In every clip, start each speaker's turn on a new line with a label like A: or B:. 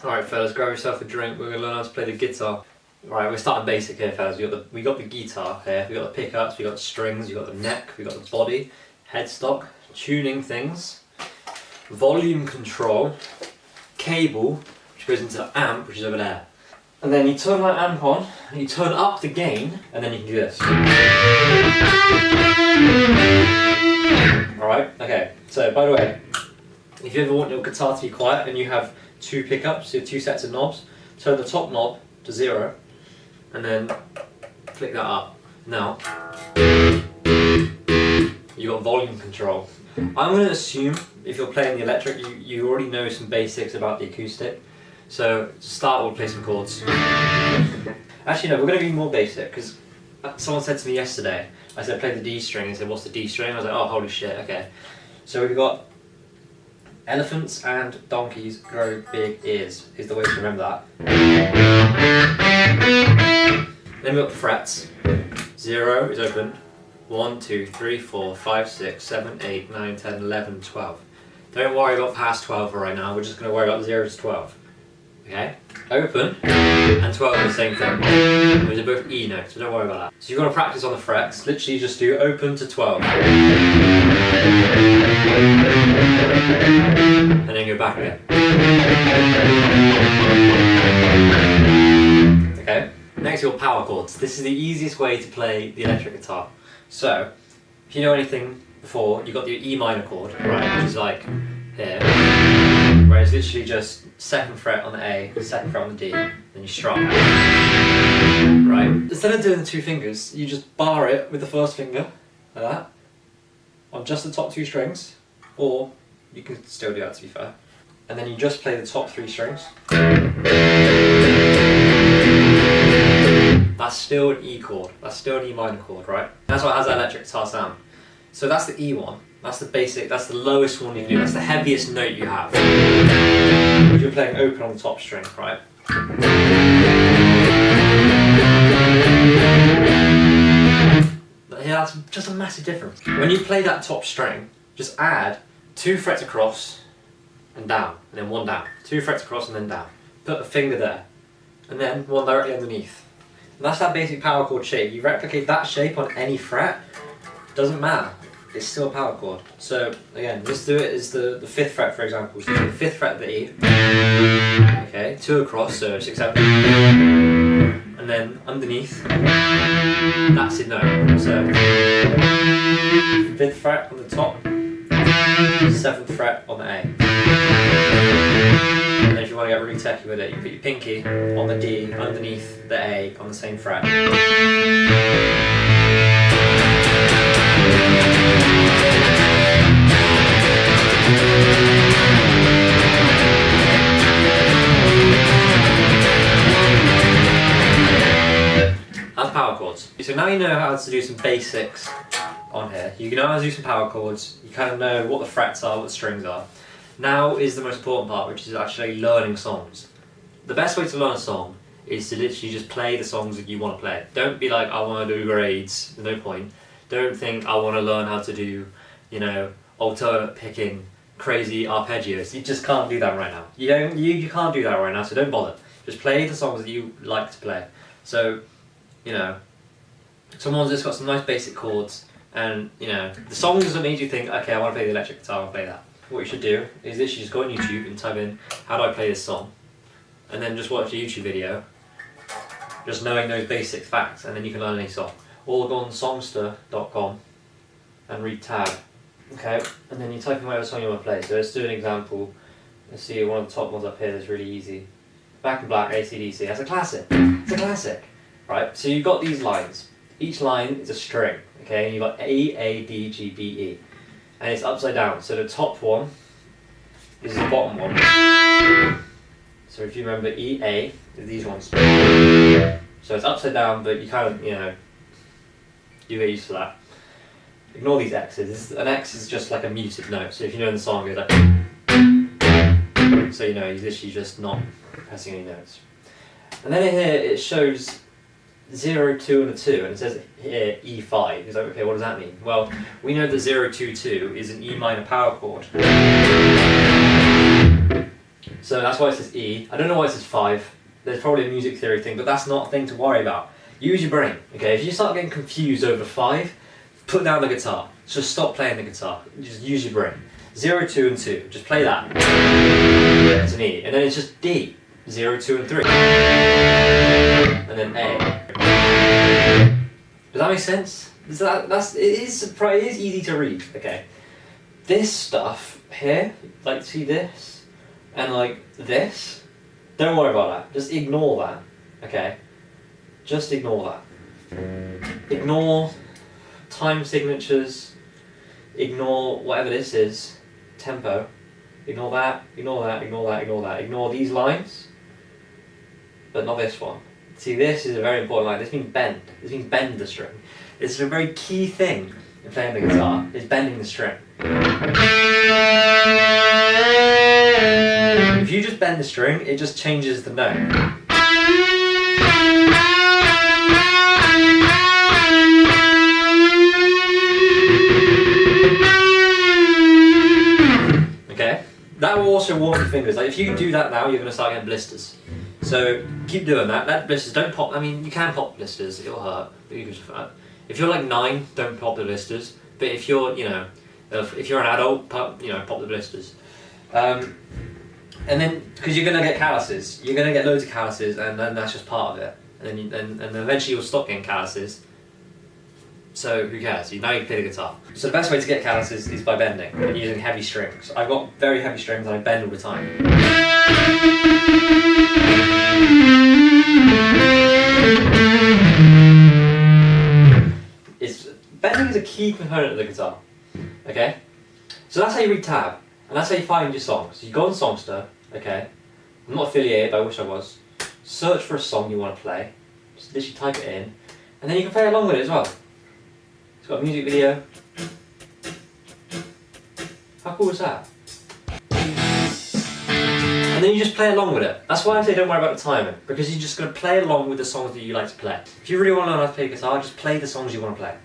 A: Alright fellas, grab yourself a drink, we're going to learn how to play the guitar. Right, we're starting basic here fellas. We got the guitar here, we got the pickups, we got the strings, we got the neck, we got the body, headstock, tuning things, volume control, cable, which goes into the amp, which is over there. And then you turn that amp on, and you turn up the gain, and then you can do this. Alright, okay, so by the way, if you ever want your guitar to be quiet and you have two pickups, you have two sets of knobs, turn the top knob to 0 and then flick that up. Now, you got volume control. I'm going to assume if you're playing the electric, you already know some basics about the acoustic. So to start, we'll play some chords. Actually no, we're going to be more basic because someone said to me yesterday, I said play the D string, and said what's the D string? I was like, oh holy shit, okay. So we've got elephants and donkeys grow big ears, is the way to remember that. Then we've got frets. 0 is open. 1, 2, 3, 4, 5, 6, 7, 8, 9, 10, 11, 12. Don't worry about past 12 right now, we're just going to worry about 0 to 12. Okay? Open and 12 are the same thing. Those are both E notes, so don't worry about that. So you've got to practice on the frets, literally just do open to 12. And then go back again. Okay? Next you've got power chords. This is the easiest way to play the electric guitar. So, if you know anything before, you've got the E minor chord, right, which is like here. Where it's literally just 2nd fret on the A, 2nd fret on the D, then you strum. Right? Instead of doing the 2 fingers, you just bar it with the 1st finger, like that, on just the top 2 strings, or you can still do that to be fair. And then you just play the top 3 strings. That's still an E chord, that's still an E minor chord, right? That's what has that electric guitar sound. So that's the E one. That's the basic, that's the lowest one you can do, that's the heaviest note you have. If you're playing open on the top string, right? Yeah, that's just a massive difference. When you play that top string, just add 2 frets across and down, and then 1 down. 2 frets across and then down. Put a finger there, and then 1 directly underneath. And that's that basic power chord shape. You replicate that shape on any fret, doesn't matter. It's still a power chord. So again, let's do it as the 5th fret for example. So the 5th fret of the E. Okay, 2 across, so 6, 7. And then underneath, that's it note. So 5th fret on the top, 7th fret on the A. And then if you want to get really techy with it, you put your pinky on the D underneath the A on the same fret. That's power chords. So now you know how to do some basics on here. You know how to do some power chords, you kind of know what the frets are, what the strings are. Now is the most important part, which is actually learning songs. The best way to learn a song is to literally just play the songs that you want to play. Don't be like, I want to do grades, no point. Don't think I want to learn how to do, you know, alternate picking, crazy arpeggios. You just can't do that right now. You can't do that right now, so don't bother. Just play the songs that you like to play. So, you know, someone's just got some nice basic chords, and you know, the songs that made you think, okay, I want to play the electric guitar, I'll play that. What you should do is literally just go on YouTube and type in, how do I play this song? And then just watch a YouTube video, just knowing those basic facts, and then you can learn any song. Or go on songster.com and read tab. Okay, and then you type in whatever song you want to play. So let's do an example. Let's see one of the top ones up here that's really easy. Back in Black, AC/DC. That's a classic. It's a classic. Right, so you've got these lines. Each line is a string, okay? And you've got A, A, D, G, B, E. And it's upside down. So the top one is the bottom one. So if you remember E, A, these ones. So it's upside down, but you kind of, you know, you get used to that. Ignore these X's. An X is just like a muted note. So if you know in the song, it's like... So you know, he's literally just not pressing any notes. And then here it shows 0, 2 and a 2, and it says here E5. It's like, okay, what does that mean? Well, we know that 0, 2, 2 is an E minor power chord. So that's why it says E. I don't know why it says 5. There's probably a music theory thing, but that's not a thing to worry about. Use your brain, okay? If you start getting confused over 5, put down the guitar. Just stop playing the guitar. Just use your brain. 0, 2 and 2. Just play that. It's an E. And then it's just D. 0, 2 and 3. And then A. Does that make sense? It is easy to read, okay? This stuff here, like see this? And like this? Don't worry about that. Just ignore that, okay? Just ignore that. Ignore time signatures. Ignore whatever this is. Tempo. Ignore that, ignore that, ignore that, ignore that. Ignore these lines, but not this one. See, this is a very important line. This means bend. This means bend the string. It's a very key thing in playing the guitar, is bending the string. If you just bend the string, it just changes the note. Okay? That will also warm your fingers. Like if you do that now, you're going to start getting blisters. So keep doing that. Let blisters, don't pop. I mean, you can pop blisters, it'll hurt, but you can just if you're like 9, don't pop the blisters. But if you're, if you're an adult, pop the blisters. And then, because you're gonna get calluses, you're gonna get loads of calluses, and then that's just part of it. And then eventually you'll stop getting calluses. So who cares? Now you can play the guitar. So the best way to get calluses is by bending and using heavy strings. I've got very heavy strings and I bend all the time. Bending is a key component of the guitar. Okay? So that's how you read tab. And that's how you find your songs. You go on Songster, okay? I'm not affiliated, but I wish I was. Search for a song you want to play. Just literally type it in. And then you can play along with it as well. It's got a music video. How cool is that? And then you just play along with it. That's why I say don't worry about the timing, because you're just going to play along with the songs that you like to play. If you really want to learn how to play guitar, just play the songs you want to play.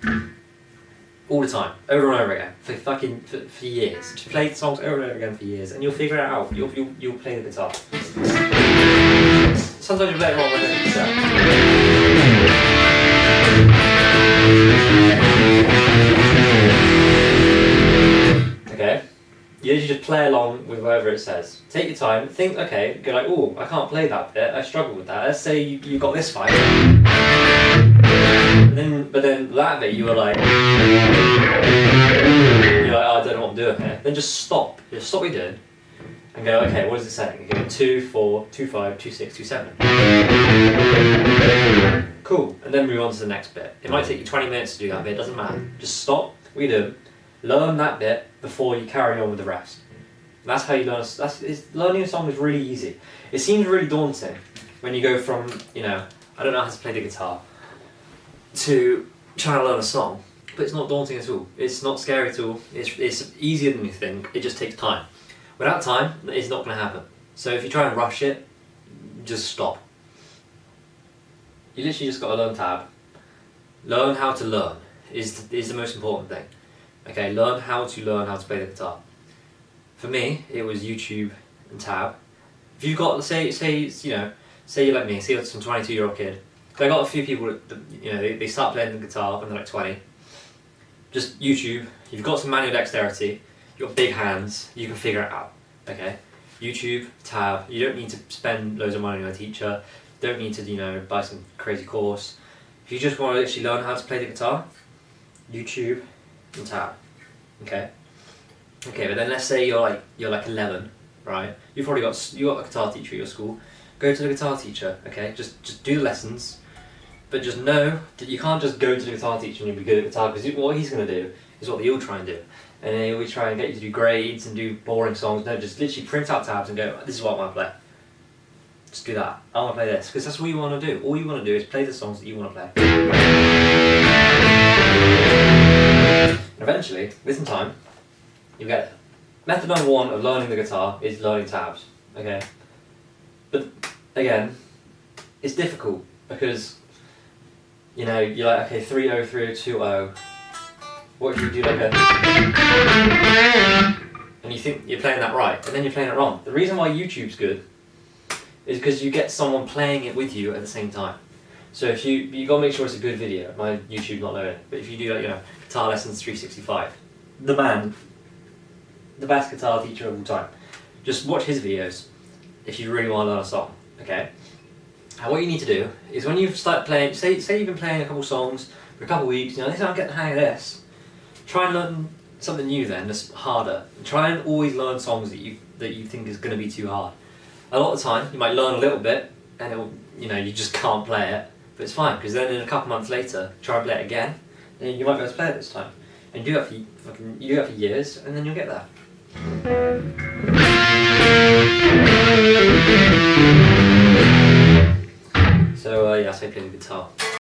A: All the time, over and over again, for years. Just play the songs over and over again for years, and you'll figure it out. You'll play the guitar. Sometimes you play it wrong when it's okay. You usually just play along with whatever it says. Take your time, think, okay, go like, oh, I can't play that bit, I struggle with that. Let's say you got this fine. But then that bit you were like, oh, I don't know what I'm doing here. Then just stop. Just stop what you're doing and go, okay, what is it saying? You go 2, 4, 2, 5, 2, 6, 2, 7. Cool. And then move on to the next bit. It might take you 20 minutes to do that bit, it doesn't matter. Just stop what you're doing, learn that bit before you carry on with the rest. And that's how you learn. Learning a song is really easy. It seems really daunting when you go from, I don't know how to play the guitar, to trying to learn a song, but it's not daunting at all. It's not scary at all. It's easier than you think. It just takes time. Without time, it's not going to happen. So if you try and rush it, just stop. You literally just got to learn tab. Learn how to learn is the most important thing. Okay, learn how to play the guitar. For me, it was YouTube and tab. If you've got, say you're like me, say you're some 22-year-old kid. I got a few people that, they start playing the guitar when they're like 20. Just YouTube, you've got some manual dexterity, you've got big hands, you can figure it out, okay? YouTube, tab, you don't need to spend loads of money on a teacher, you don't need to, buy some crazy course. If you just want to actually learn how to play the guitar, YouTube and tab, okay? Okay, but then let's say you're like 11, right? You got a guitar teacher at your school. Go to the guitar teacher, okay? Just do the lessons, but just know that you can't just go to the guitar teacher and you'll be good at guitar, because what he's going to do is what you'll try and do. And then he'll try and get you to do grades and do boring songs. No, just literally print out tabs and go, this is what I want to play. Just do that. I want to play this, because that's what you want to do. All you want to do is play the songs that you want to play. And eventually, with some time, you'll get it. Method number 1 of learning the guitar is learning tabs, okay? But again, it's difficult because you're like, okay, 3-0, 3-0, 2-0. What if you do like a, and and you think you're playing that right, and then you're playing it wrong. The reason why YouTube's good is because you get someone playing it with you at the same time. So if you gotta make sure it's a good video. My YouTube's not loaded, but if you do like, you know, Guitar Lessons 365, the man, the best guitar teacher of all time, just watch his videos if you really want to learn a song, okay? And what you need to do is when you start playing, say you've been playing a couple songs for a couple of weeks, you know, this I'm getting the hang of this. Try and learn something new then, that's harder. And try and always learn songs that you think is going to be too hard. A lot of the time, you might learn a little bit, and it'll, you know, you just can't play it. But it's fine, because then in a couple months later, try and play it again, and you might be able to play it this time. And you do that for years, and then you'll get there. So yeah, I say play the guitar.